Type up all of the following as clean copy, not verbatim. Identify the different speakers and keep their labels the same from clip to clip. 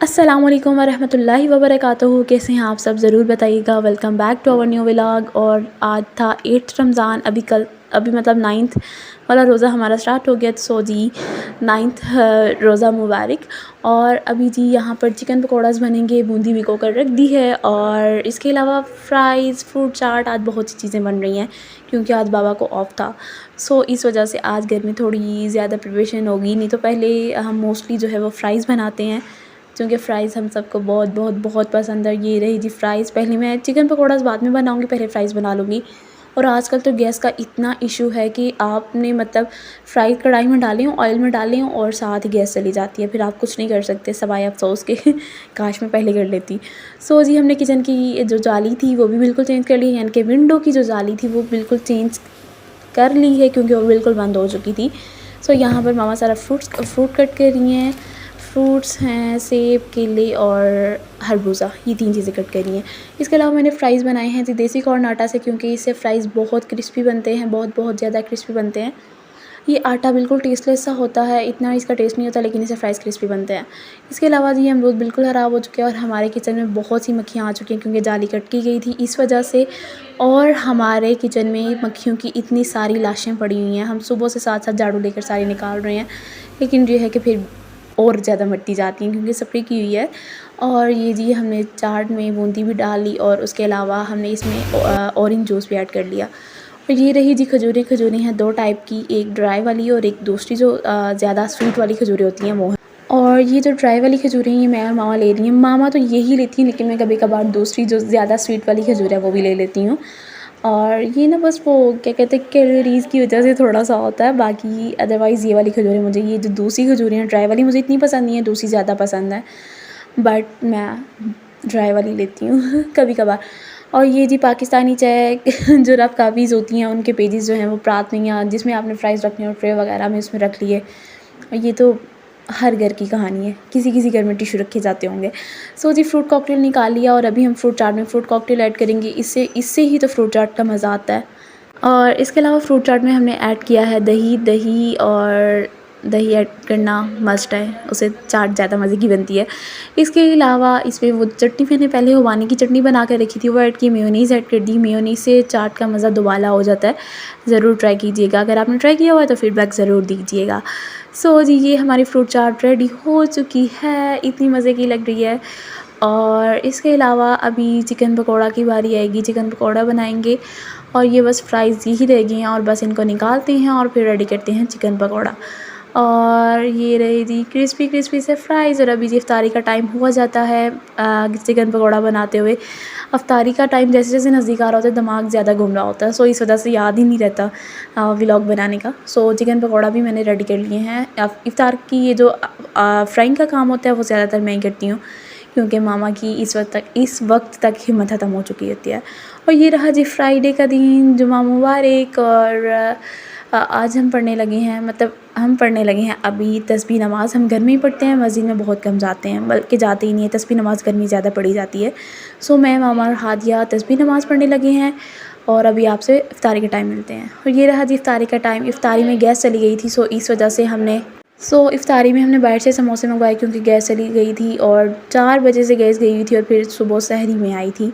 Speaker 1: अस्सलाम वालेकुम वरहमतुल्लाहि वबरकातुहू। कैसे हैं आप सब, ज़रूर बताइएगा। Welcome back to our new vlog. और आज था 8 रमज़ान। अभी मतलब 9th वाला रोज़ा हमारा स्टार्ट हो गया। सो जी 9th रोज़ा मुबारक। और अभी जी यहाँ पर चिकन पकौड़ास बनेंगे, बूंदी भिगो कर रख दी है। और इसके अलावा फ्राइज़, फ्रूट चाट, आज बहुत सी चीज़ें बन रही हैं क्योंकि आज बाबा को ऑफ था। सो इस वजह से आज घर में थोड़ी ज़्यादा प्रिपरेशन होगी। नहीं तो पहले हम मोस्टली जो है वो फ़्राइज़ बनाते हैं क्योंकि फ़्राइज़ हम सबको बहुत बहुत बहुत पसंद है। ये रही जी फ़्राइज़। पहले मैं चिकन पकौड़ास बाद में बनाऊँगी, पहले फ़्राइज़ बना लूँगी। और आजकल तो गैस का इतना इशू है कि आपने मतलब फ़्राई कढ़ाई में डालें, ऑयल में डालें और साथ ही गैस चली जाती है, फिर आप कुछ नहीं कर सकते सवाए अफ़सोस के काश मैं पहले कर लेती। सो जी हमने किचन की जो जाली थी वो भी बिल्कुल चेंज कर ली, यानी कि विंडो की जो जाली थी वो बिल्कुल चेंज कर ली है क्योंकि वो बिल्कुल बंद हो चुकी थी। सो यहाँ पर मामा सारा फ्रूट कट कर रही हैं। फ्रूट्स हैं सेब, केले और खरबूजा, ये 3 चीज़ें कट करी हैं। इसके अलावा मैंने फ़्राइज़ बनाए हैं जी देसी कॉर्न आटा से, क्योंकि इससे फ़्राइज़ बहुत क्रिस्पी बनते हैं, बहुत ज़्यादा क्रिस्पी बनते हैं। ये आटा बिल्कुल टेस्टलेस सा होता है, इतना इसका टेस्ट नहीं होता, लेकिन इससे फ़्राइज़ क्रिस्पी बनते हैं। इसके अलावा जी अमरूद बिल्कुल ख़राब हो चुके हैं और हमारे किचन में बहुत सी मक्खियाँ आ चुकी हैं क्योंकि जाली कट की गई थी इस वजह से। और हमारे किचन में मक्खियों की इतनी सारी लाशें पड़ी हुई हैं, हम सुबह से साथ-साथ झाड़ू लेकर सारी निकाल रहे हैं, लेकिन ये है कि फिर और ज़्यादा मिटती जाती हैं क्योंकि स्प्रे की हुई है। और ये जी हमने चाट में बूंदी भी डाल ली और उसके अलावा हमने इसमें ऑरेंज जूस भी ऐड कर लिया। और ये रही जी खजूरें हैं 2 टाइप की, एक ड्राई वाली और एक दूसरी जो ज़्यादा स्वीट वाली खजूरें होती हैं वो हैं। और ये जो ड्राई वाली खजूरें हैं ये मैं और मामा ले रही हैं। मामा तो यही लेती हैं, लेकिन मैं कभी-कभार दूसरी जो ज़्यादा स्वीट वाली खजूर है वो भी ले लेती हूँ। और ये ना बस वो क्या कहते हैं कैलोरीज़ की वजह से थोड़ा-सा होता है, बाकी अदरवाइज़ ये वाली खजूरें मुझे, ये जो दूसरी खजूरें हैं ड्राई वाली मुझे इतनी पसंद नहीं है, दूसरी ज़्यादा पसंद है। बट मैं ड्राई वाली लेती हूँ कभी-कभार। और ये जी पाकिस्तानी चाय जो रफ़ कॉफ़ीज़ होती हैं उनके पेजेस जो हैं वो प्रात में या जिसमें आपने फ़्राइज़ रखने हो ट्रे वगैरह में उसमें रख लिए। और ये तो हर घर की कहानी है, किसी-किसी घर में टिश्यू रखे जाते होंगे। सो जी फ्रूट कॉकटेल निकाल लिया और अभी हम फ्रूट चाट में फ्रूट कॉकटेल ऐड करेंगे, इससे इससे ही तो फ्रूट चाट का मज़ा आता है। और इसके अलावा फ्रूट चाट में हमने ऐड किया है दही और दही ऐड करना मस्ट है, उससे चाट ज़्यादा मज़े की बनती है। इसके अलावा इसमें वो चटनी मैंने पहले खुबानी की चटनी बना के रखी थी वो ऐड की, मेयोनीज़ ऐड कर दी। मेयोनीज़ से चाट का मज़ा दुबाला हो जाता है, ज़रूर ट्राई कीजिएगा। अगर आपने ट्राई किया हुआ है तो फीडबैक ज़रूर दीजिएगा। सो जी ये हमारी फ्रूट चाट रेडी हो चुकी है, इतनी मज़े की लग रही है। और इसके अलावा अभी चिकन पकौड़ा की बारी आएगी, चिकन पकौड़ा बनाएंगे। और ये बस फ्राइज़ यही रह गई हैं और बस इनको निकालते हैं और फिर रेडी करते हैं चिकन पकौड़ा। और ये रही जी क्रिस्पी से फ्राइज़। और अभी जी इफ्तारी का टाइम हुआ जाता है चिकन पकौड़ा बनाते हुए। इफ्तारी का टाइम जैसे नज़दीक आ रहा होता है दिमाग ज़्यादा घूम रहा होता है, सो इस वजह से याद ही नहीं रहता व्लॉग बनाने का। सो चिकन पकौड़ा भी मैंने रेडी कर लिए हैं। इफ्तार की ये जो फ्राइंग का काम होता है वो ज़्यादातर मैं ही करती हूँ क्योंकि मामा की इस वक्त तक हिम्मत ख़त्म हो चुकी होती है। और ये रहा जी फ्राइडे का दिन, जुमा मुबारक। और आज हम पढ़ने लगे हैं, मतलब हम पढ़ने लगे हैं अभी तस्बीह नमाज़। हम घर में ही पढ़ते हैं, मस्जिद में बहुत कम जाते हैं, बल्कि जाते ही नहीं है। तस्बीह नमाज़ घर में ज़्यादा पढ़ी जाती है। सो मैं, मामा और हादिया तस्बीह नमाज़ पढ़ने लगे हैं। और अभी आपसे इफ्तारी का टाइम मिलते हैं। और ये रहा जी इफ्तारी का टाइम। इफ्तारी में गैस चली गई थी, सो इस वजह से इफ्तारी में हमने बाहर से समोसे मंगवाए क्योंकि गैस चली गई थी। और 4 बजे से गैस गई हुई थी और फिर सुबह सहरी में आई थी।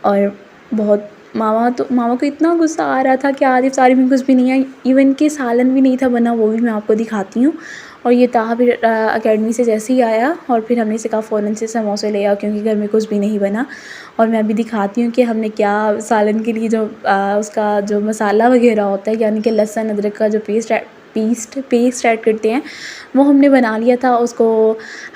Speaker 1: और बहुत मामा को इतना गुस्सा आ रहा था कि आज इफ्तारी में कुछ भी नहीं है, इवन कि सालन भी नहीं था बना, वो भी मैं आपको दिखाती हूँ। और ये ताहा फिर अकेडमी से जैसे ही आया और फिर हमने इसे कहा फ़ौरन से समोसे ले आओ क्योंकि घर में कुछ भी नहीं बना। और मैं अभी दिखाती हूँ कि हमने क्या सालन के लिए जो उसका जो मसाला वगैरह होता है, यानी कि लहसुन अदरक का जो पेस्ट ऐड करते हैं, वो हमने बना लिया था। उसको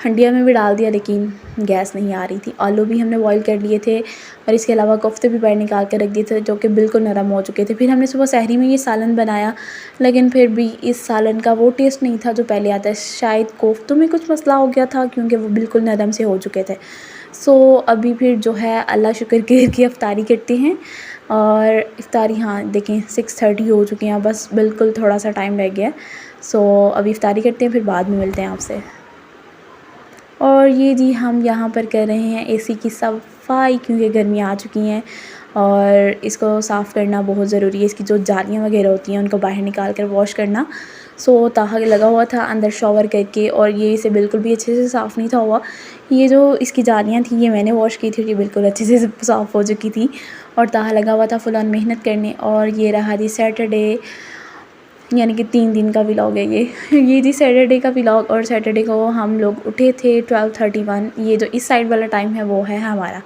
Speaker 1: हंडिया में भी डाल दिया, लेकिन गैस नहीं आ रही थी। आलू भी हमने बॉईल कर लिए थे और इसके अलावा कोफ्ते भी बाहर निकाल कर रख दिए थे जो कि बिल्कुल नरम हो चुके थे। फिर हमने सुबह सहरी में ये सालन बनाया, लेकिन फिर भी इस सालन का वो टेस्ट नहीं था जो पहले आता है। शायद कोफ्तों में कुछ मसला हो गया था क्योंकि वो बिल्कुल नरम से हो चुके थे। अभी फिर जो है अल्लाह शुक्र की इफ्तारी करते हैं। और इफ्तारी, हाँ देखें 6:30 हो चुके हैं, बस बिल्कुल थोड़ा सा टाइम रह गया है। अभी इफ्तारी करते हैं, फिर बाद में मिलते हैं आपसे। और ये जी हम यहाँ पर कर रहे हैं एसी की सफाई क्योंकि गर्मियाँ आ चुकी हैं और इसको साफ़ करना बहुत ज़रूरी है। इसकी जो जालियाँ वगैरह होती हैं उनको बाहर निकाल कर वॉश करना। सो ताहा लगा हुआ था अंदर शॉवर करके, और ये इसे बिल्कुल भी अच्छे से साफ़ नहीं था हुआ। ये जो इसकी जालियाँ थी ये मैंने वॉश की थी, ये बिल्कुल अच्छे से साफ़ हो चुकी थी, और ताहा लगा हुआ था फुल ऑन मेहनत करने। और ये रहा जी सैटरडे, यानी कि 3 दिन का व्लॉग है ये जी सैटरडे का व्लॉग। और सैटरडे को हम लोग उठे थे 12:31, ये जो इस साइड वाला टाइम है वो है हमारा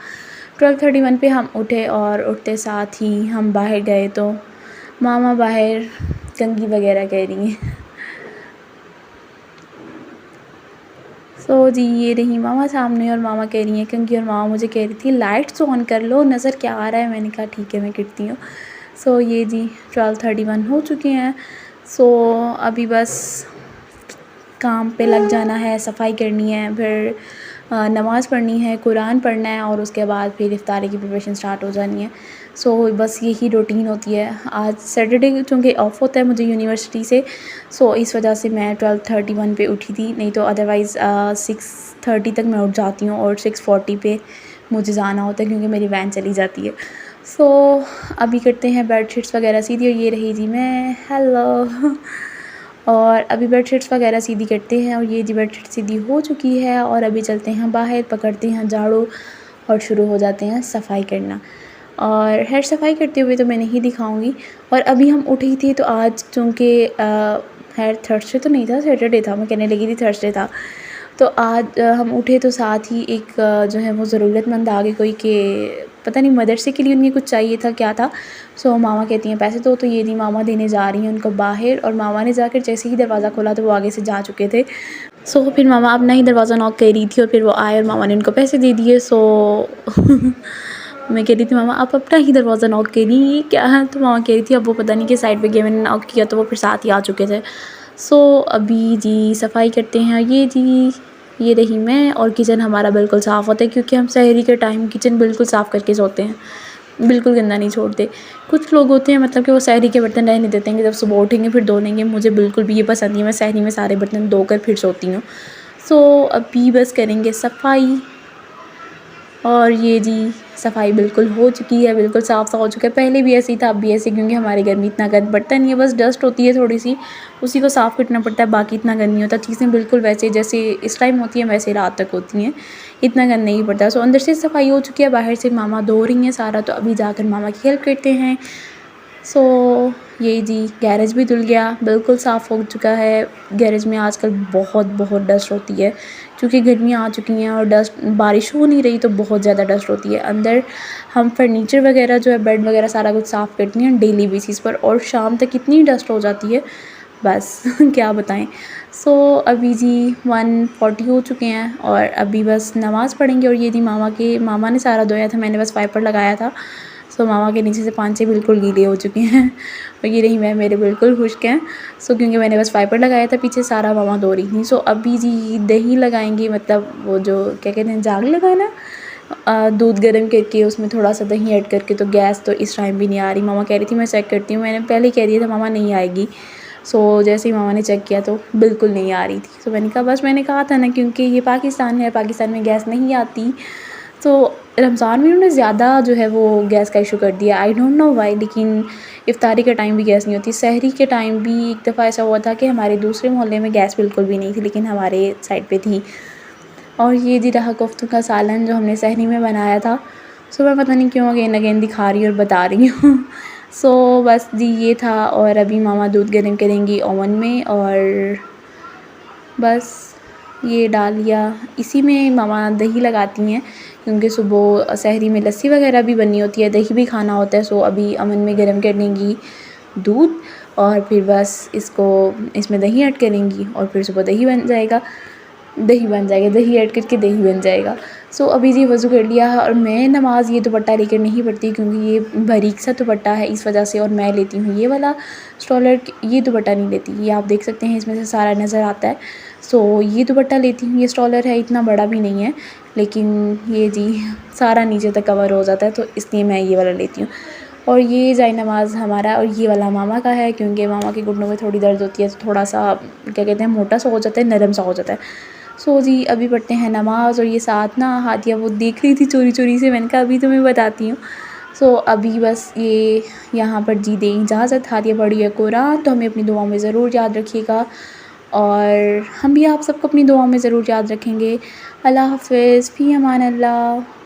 Speaker 1: 12:31 पे हम उठे, और उठते साथ ही हम बाहर गए तो मामा बाहर कंघी वगैरह कह रही हैं। सो जी ये रही मामा सामने, और मामा कह रही हैं कंघी, और मामा मुझे कह रही थी लाइट्स ऑन कर लो, नज़र क्या आ रहा है। मैंने कहा ठीक है मैं करती हूँ। सो ये जी 12:31 हो चुके हैं। सो अभी बस काम पे लग जाना है, सफाई करनी है, फिर नमाज़ पढ़नी है, कुरान पढ़ना है, और उसके बाद फिर इफ्तारी की प्रिपरेशन स्टार्ट हो जानी है। सो बस यही रूटीन होती है। आज सैटरडे चूँकि ऑफ होता है मुझे यूनिवर्सिटी से, सो इस वजह से मैं 12:31 पे उठी थी, नहीं तो अदरवाइज़ 6:30 तक मैं उठ जाती हूँ, और 6:40 पे मुझे जाना होता है क्योंकि मेरी वैन चली जाती है। सो अभी करते हैं बेडशीट्स वगैरह सीधी, और ये रही जी मैं, हेलो। और अभी बेडशीट्स वगैरह सीधी करते हैं, और ये जी बेडशीट सीधी हो चुकी है, और अभी चलते हैं बाहर, पकड़ते हैं झाड़ू और शुरू हो जाते हैं सफाई करना। और खैर सफाई करते हुए तो मैं नहीं दिखाऊंगी। और अभी हम उठी थी तो आज चूँकि खैर थर्सडे तो नहीं था, सैटरडे था, मैं कहने लगी थी थर्सडे था। तो आज हम उठे तो साथ ही एक जो है वो ज़रूरतमंद आ गई कोई, कि पता नहीं मदरसे के लिए उन्हें कुछ चाहिए था क्या था। सो मामा कहती हैं पैसे दो, तो ये नहीं मामा देने जा रही हैं उनको बाहर, और मामा ने जाकर जैसे ही दरवाज़ा खोला तो वो आगे से जा चुके थे। सो फिर मामा अपना ही दरवाज़ा नॉक कर रही थी, और फिर वो आए और मामा ने उनको पैसे दे दिए। सो मैं कह रही थी मामा आप अपना ही दरवाज़ा नॉक करी, ये क्या है। तो मामा कह रही थी अब वो पता नहीं कि साइड पे गए, मैंने नॉक किया तो वो फिर साथ ही आ चुके थे। सो अभी जी सफाई करते हैं। ये जी ये रही मैं, और किचन हमारा बिल्कुल साफ़ होता है क्योंकि हम सहरी के टाइम किचन बिल्कुल साफ़ करके सोते हैं, बिल्कुल गंदा नहीं छोड़ते। कुछ लोग होते हैं मतलब कि वो सहरी के बर्तन रहने देते हैं कि जब सुबह उठेंगे फिर धो लेंगे, मुझे बिल्कुल भी ये पसंद नहीं है। मैं सहरी में सारे बर्तन धोकर फिर सोती हूँ। सो अभी बस करेंगे सफाई, और ये जी सफाई बिल्कुल हो चुकी है, बिल्कुल साफ़ सा हो चुका है। पहले भी ऐसे ही था, अब भी ऐसे, क्योंकि हमारे घर में इतना गंद पड़ता नहीं है, बस डस्ट होती है थोड़ी सी, उसी को साफ़ करना पड़ता है, बाकी इतना गंद नहीं होता। चीज़ें बिल्कुल वैसे जैसे इस टाइम होती हैं वैसे रात तक होती हैं, इतना गंद नहीं पड़ता। सो अंदर से सफाई हो चुकी है, बाहर से मामा धो रही हैं सारा, तो अभी जाकर मामा की हेल्प करते हैं। सो ये जी गैरेज भी धुल गया, बिल्कुल साफ़ हो चुका है। गैरेज में आजकल बहुत बहुत डस्ट होती है क्योंकि गर्मियाँ आ चुकी हैं, और डस्ट बारिश हो नहीं रही तो बहुत ज़्यादा डस्ट होती है अंदर। हम फर्नीचर वगैरह जो है बेड वगैरह सारा कुछ साफ़ करती हैं डेली बेसिस पर, और शाम तक इतनी डस्ट हो जाती है बस क्या बताएं। सो अभी जी 1:40 हो चुके हैं, और अभी बस नमाज़ पढ़ेंगे। और ये जी मामा ने सारा धोया था, मैंने बस वाइपर लगाया था। सो मामा के नीचे से पांचे बिल्कुल गीले हो चुके हैं, और ये रही मैं, मेरे बिल्कुल खुश्क हैं। सो क्योंकि मैंने बस वाइपर लगाया था, पीछे सारा मामा धो रही थी। सो अभी जी दही लगाएंगे, मतलब वो जो क्या कहते हैं जाग लगाना, दूध गर्म करके उसमें थोड़ा सा दही ऐड करके। तो गैस तो इस टाइम भी नहीं आ रही, मामा कह रही थी मैं चेक करती हूँ, मैंने पहले ही कह दिया था मामा नहीं आएगी। सो जैसे ही मामा ने चेक किया तो बिल्कुल नहीं आ रही थी। सो मैंने कहा बस, मैंने कहा था ना क्योंकि ये पाकिस्तान है, पाकिस्तान में गैस नहीं आती। तो रमज़ान में उन्होंने ज़्यादा जो है वो गैस का इशू कर दिया, आई डोंट नो वाई। लेकिन इफ्तारी के टाइम भी गैस नहीं होती, सहरी के टाइम भी एक दफ़ा ऐसा हुआ था कि हमारे दूसरे मोहल्ले में गैस बिल्कुल भी नहीं थी, लेकिन हमारे साइड पे थी। और ये जी रहा कोफ्तों का सालन जो हमने सहरी में बनाया था। सो मैं पता नहीं क्यों अगेन अगेन दिखा रही हूँ और बता रही हूँ। सो बस जी ये था, और अभी मामा दूध गर्म करेंगी ओवन में, और बस ये डाल लिया। इसी में मामा दही लगाती हैं क्योंकि सुबह सहरी में लस्सी वगैरह भी बननी होती है, दही भी खाना होता है। सो अभी ओवन में गर्म कर लेंगी दूध, और फिर बस इसमें दही ऐड करेंगी, और फिर सुबह दही बन जाएगा, दही ऐड करके दही बन जाएगा। सो अभी जी वज़ू कर लिया है, और मैं नमाज़ ये दुपट्टा लेकर नहीं पढ़ती क्योंकि ये बारीक सा दुपट्टा है इस वजह से, और मैं लेती हूँ ये वाला स्टॉलर, ये दुपट्टा नहीं लेती। ये आप देख सकते हैं इसमें से सारा नज़र आता है। सो ये दुपट्टा लेती हूँ, ये स्टॉलर है, इतना बड़ा भी नहीं है, लेकिन ये जी सारा नीचे तक कवर हो जाता है, तो इसलिए मैं ये वाला लेती हूँ। और ये जाए नमाज़ हमारा, और ये वाला मामा का है क्योंकि मामा के घुटनों में थोड़ी दर्द होती है, तो थोड़ा सा क्या कहते हैं मोटा सा हो जाता है, नरम सा हो जाता है। सो जी अभी पढ़ते हैं नमाज़। और ये साथ ना हादिया वो देख रही थी चोरी चोरी से, मैंने कहा अभी तुम्हें बताती हूँ। सो अभी बस ये यहाँ पर जी दें इजाज़त, हादिया पढ़ी है कुरान, तो हमें अपनी दुआओं में ज़रूर याद रखिएगा और हम भी आप सबको अपनी दुआओं में ज़रूर याद रखेंगे। अल्लाह हाफ़िज़, फ़ी अमान अल्लाह।